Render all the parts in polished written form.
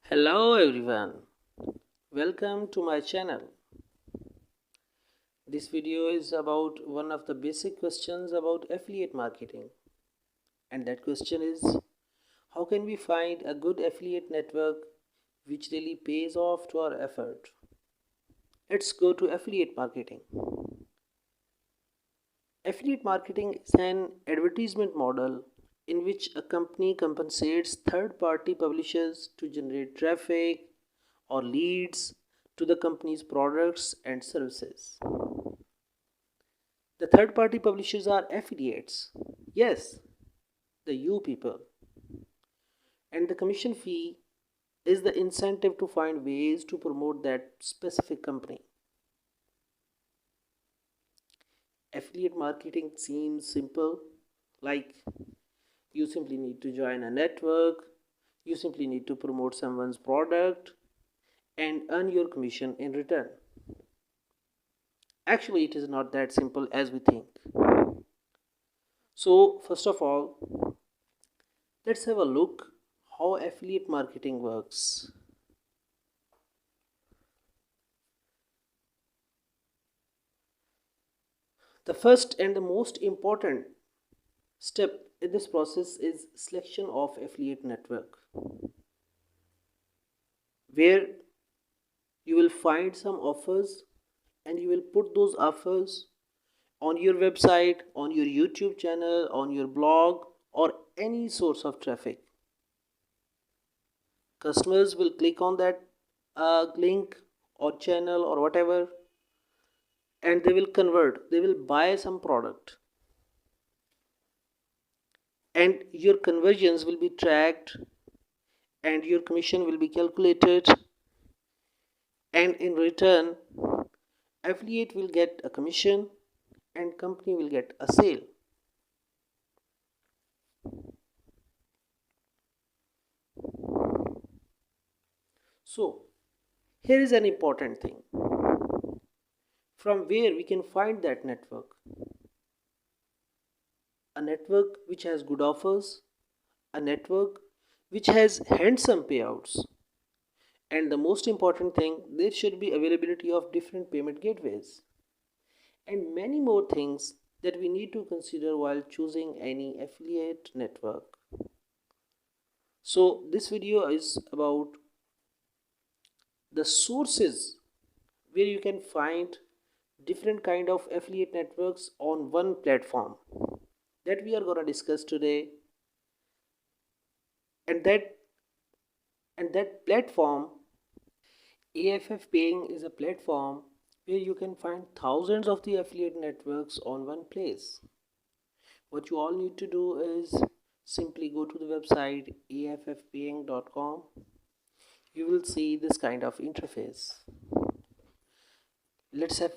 Hello everyone, welcome to my channel. This video is about one of the basic questions about affiliate marketing, and that question is, how can we find a good affiliate network which really pays off to our effort? Let's go to affiliate marketing. Affiliate marketing is an advertisement model in which a company compensates third-party publishers to generate traffic or leads to the company's products and services. The third party publishers are affiliates. Yes, the you people. And the commission fee is the incentive to find ways to promote that specific company. Affiliate marketing seems simple, like you simply need to join a network, you simply need to promote someone's product and earn your commission in return. Actually, it is not that simple as we think. So, first of all, let's have a look how affiliate marketing works. The first and the most important step in this process is selection of affiliate network, where you will find some offers and you will put those offers on your website, on your YouTube channel, on your blog, or any source of traffic. Customers will click on that link or channel or whatever, and they will convert, they will buy some product, and your conversions will be tracked and your commission will be calculated, and in return affiliate will get a commission and company will get a sale. So here is an important thing, from where we can find that network. A network which has good offers, a network which has handsome payouts, and the most important thing, there should be availability of different payment gateways, and many more things that we need to consider while choosing any affiliate network. So this video is about the sources where you can find different kind of affiliate networks on one platform that we are going to discuss today, and that platform, AFF Paying, is a platform where you can find thousands of the affiliate networks on one place. What you all need to do is simply go to the website affpaying.com. You will see this kind of interface. Let's have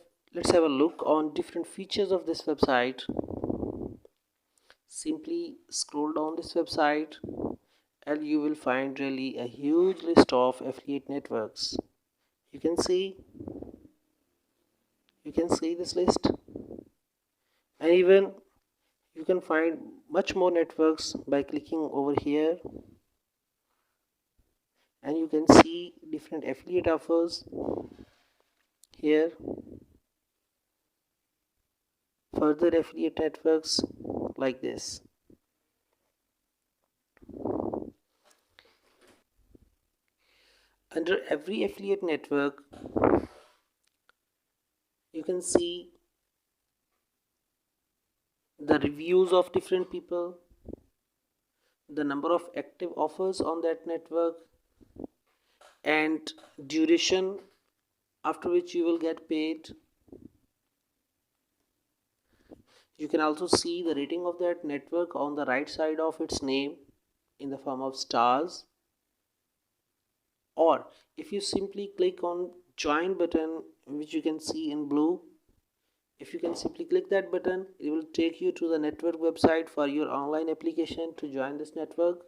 a look on different features of this website. Simply scroll down this website and you will find really a huge list of affiliate networks. You can see this list, and even you can find much more networks by clicking over here, and you can see different affiliate offers here, further affiliate networks like this. Under every affiliate network you can see the reviews of different people, the number of active offers on that network, and duration after which you will get paid. You can also see the rating of that network on the right side of its name in the form of stars, or if you simply click on join button, which you can see in blue, if you can simply click that button, it will take you to the network website for your online application to join this network.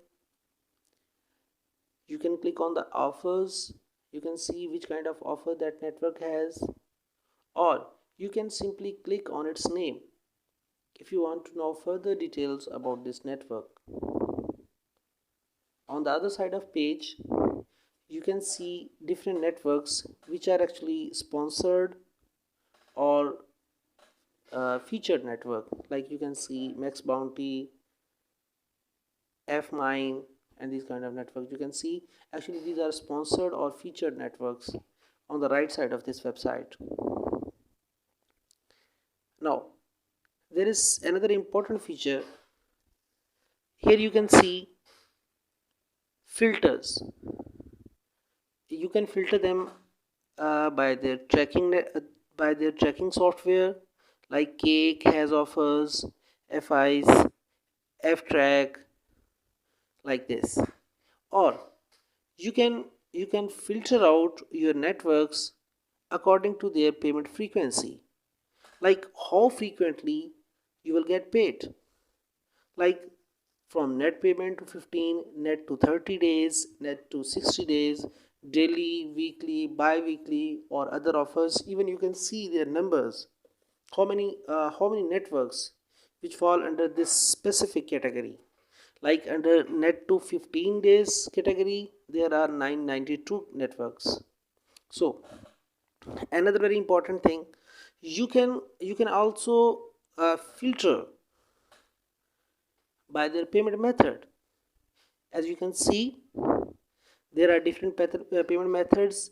You can click on the offers, you can see which kind of offer that network has, or you can simply click on its name if you want to know further details about this network. On the other side of page you can see different networks which are actually sponsored or featured network. Like you can see Max Bounty, F9, and these kind of networks. You can see actually these are sponsored or featured networks on the right side of this website. Now there is another important feature. Here you can see filters. You can filter them by their by their tracking software, like Cake has offers, FIs, F-Track, like this. Or you can filter out your networks according to their payment frequency, like how frequently you will get paid, like from net payment to 15, net to 30 days, net to 60 days, daily, weekly, bi-weekly, or other offers. Even you can see their numbers, how many networks which fall under this specific category. Like under net to 15 days category, there are 992 networks. So another very important thing, you can also filter by their payment method. As you can see, there are different payment methods.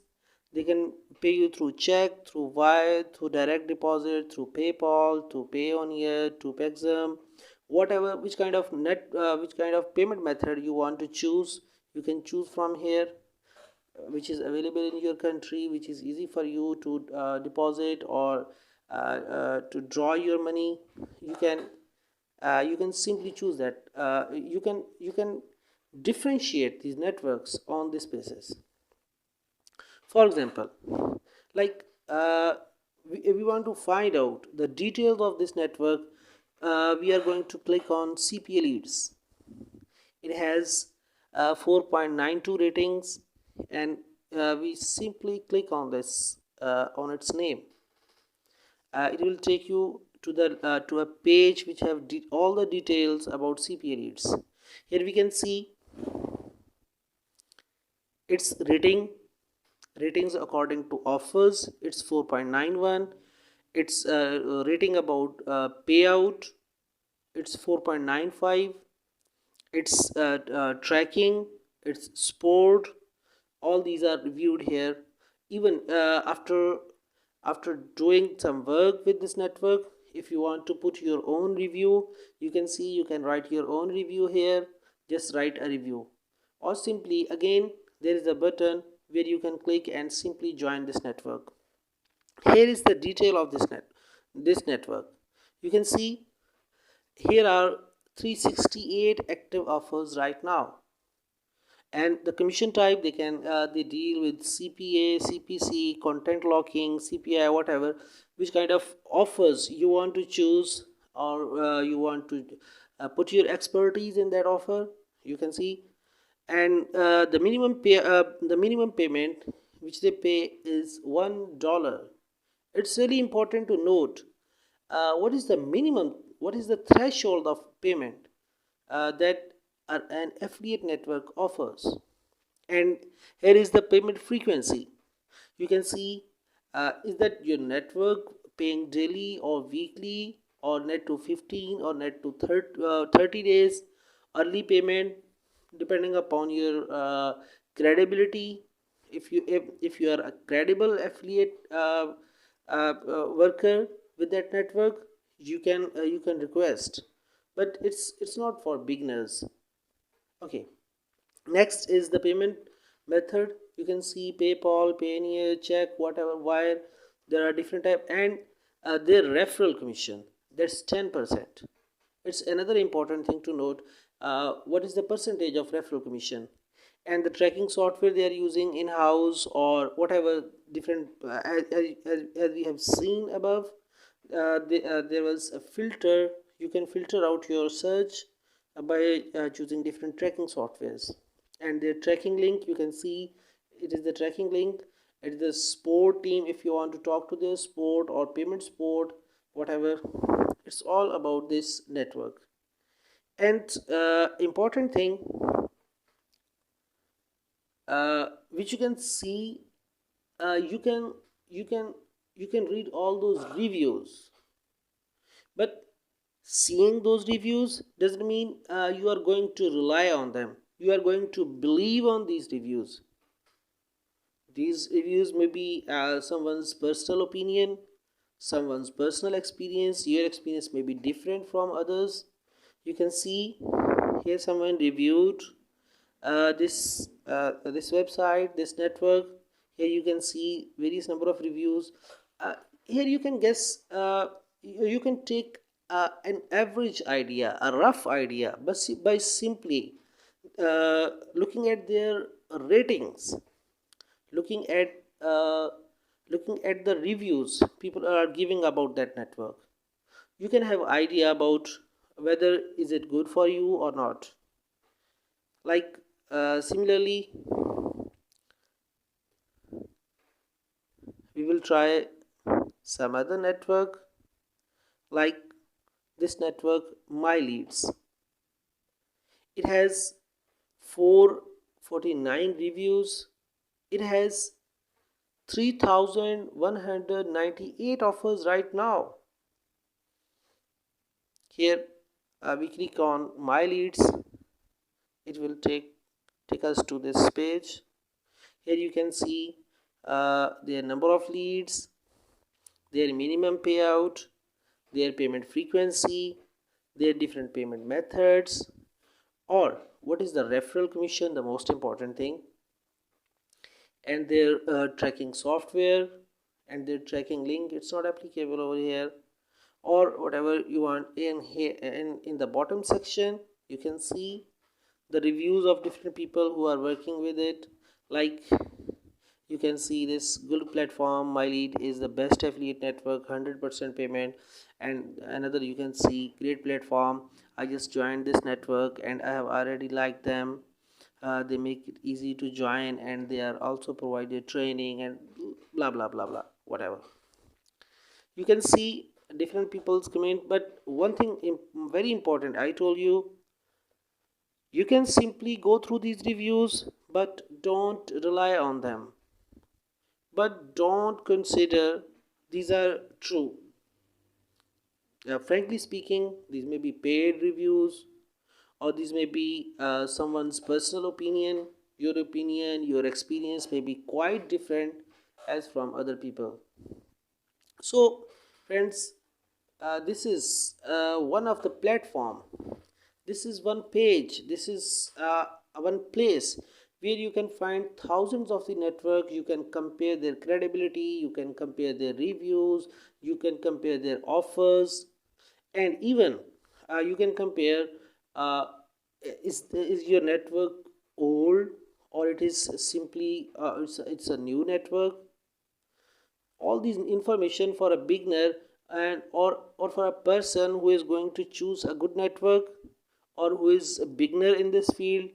They can pay you through check, through wire, through direct deposit, through PayPal, through Payoneer, to Pexam, whatever, which kind of payment method you want to choose. You can choose from here, which is available in your country, which is easy for you to deposit or to draw your money. You can simply choose that. You can differentiate these networks on this basis. For example, like if we want to find out the details of this network, we are going to click on CPA leads. It has 4.92 ratings, and we simply click on this on its name. It will take you to a page which have all the details about CPA leads. Here we can see its ratings according to offers. It's 4.91. Its rating about payout, it's 4.95. Its tracking, its sport, all these are reviewed here. Even after doing some work with this network, if you want to put your own review, you can see you can write your own review here. Just write a review, or simply again there is a button where you can click and simply join this network. Here is the detail of this network. You can see here are 368 active offers right now, and the commission type, they deal with CPA, CPC, content locking, CPI, whatever, which kind of offers you want to choose, or you want to put your expertise in that offer. You can see, and the minimum payment which they pay is $1. It's really important to note what is the minimum, what is the threshold of payment that an affiliate network offers. And here is the payment frequency. You can see, is that your network paying daily or weekly, or net to 15 or net to 30 days early payment, depending upon your credibility. If you are a credible affiliate worker with that network, you can request, but it's not for beginners. Okay, next is the payment method. You can see PayPal, Payoneer, check, whatever, wire. There are different type, and their referral commission, that's 10%. It's another important thing to note. What is the percentage of referral commission, and the tracking software they are using in-house or whatever, different as we have seen above. There was a filter. You can filter out your search by choosing different tracking softwares, and their tracking link, you can see it is the tracking link. It is the sport team, if you want to talk to their sport or payment sport, whatever. It's all about this network. And important thing, which you can see. You can you can you can read all those reviews, but seeing those reviews doesn't mean you are going to rely on them. You are going to believe on these reviews. These reviews may be someone's personal opinion, someone's personal experience. Your experience may be different from others. You can see here someone reviewed this website, this network. Here you can see various number of reviews. Here you can guess, you can take an average idea, a rough idea, but by simply looking at their ratings, looking at uh, looking at the reviews people are giving about that network. You can have idea about whether is it good for you or not. Like similarly, we will try some other network, like this network my leads. It has 449 reviews. It has 3198 offers right now. Here we click on my leads. It will take us to this page. Here you can see their number of leads, their minimum payout, their payment frequency, their different payment methods, or what is the referral commission, the most important thing, and their tracking software and their tracking link. It's not applicable over here, or whatever you want. In here, in the bottom section, you can see the reviews of different people who are working with it. Like you can see this good platform, my lead is the best affiliate network, 100% payment. And another, you can see great platform, I just joined this network and I have already liked them. They make it easy to join, and they are also provided training and blah blah blah blah, whatever. You can see different people's comment, but one thing very important, I told you, you can simply go through these reviews, but don't rely on them. But don't consider these are true. Frankly speaking, these may be paid reviews, or these may be someone's personal opinion. Your experience may be quite different as from other people. So, friends, this is one of the platform. This is one page. This is one place where you can find thousands of the network. You can compare their credibility, you can compare their reviews, you can compare their offers, and even you can compare, uh, is your network old, or it is simply it's a new network. All these information for a beginner, and or for a person who is going to choose a good network, or who is a beginner in this field.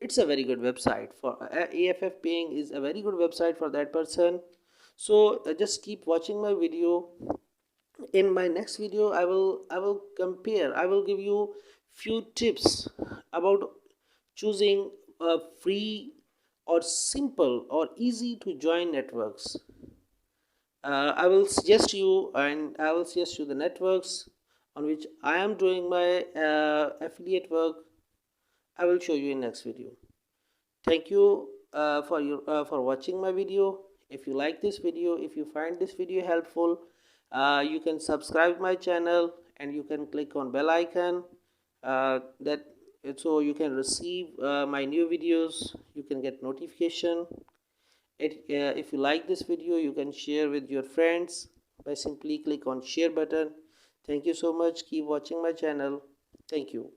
It's a very good website for AFF paying is a very good website for that person. So just keep watching my video. In my next video, I will compare, I will give you few tips about choosing free or simple or easy to join networks. I will suggest you the networks on which I am doing my affiliate work. I will show you in next video. Thank you for watching my video. If you like this video, if you find this video helpful, you can subscribe my channel, and you can click on bell icon, that so you can receive my new videos. You can get notification. If you like this video, you can share with your friends by simply click on share button. Thank you so much. Keep watching my channel. Thank you.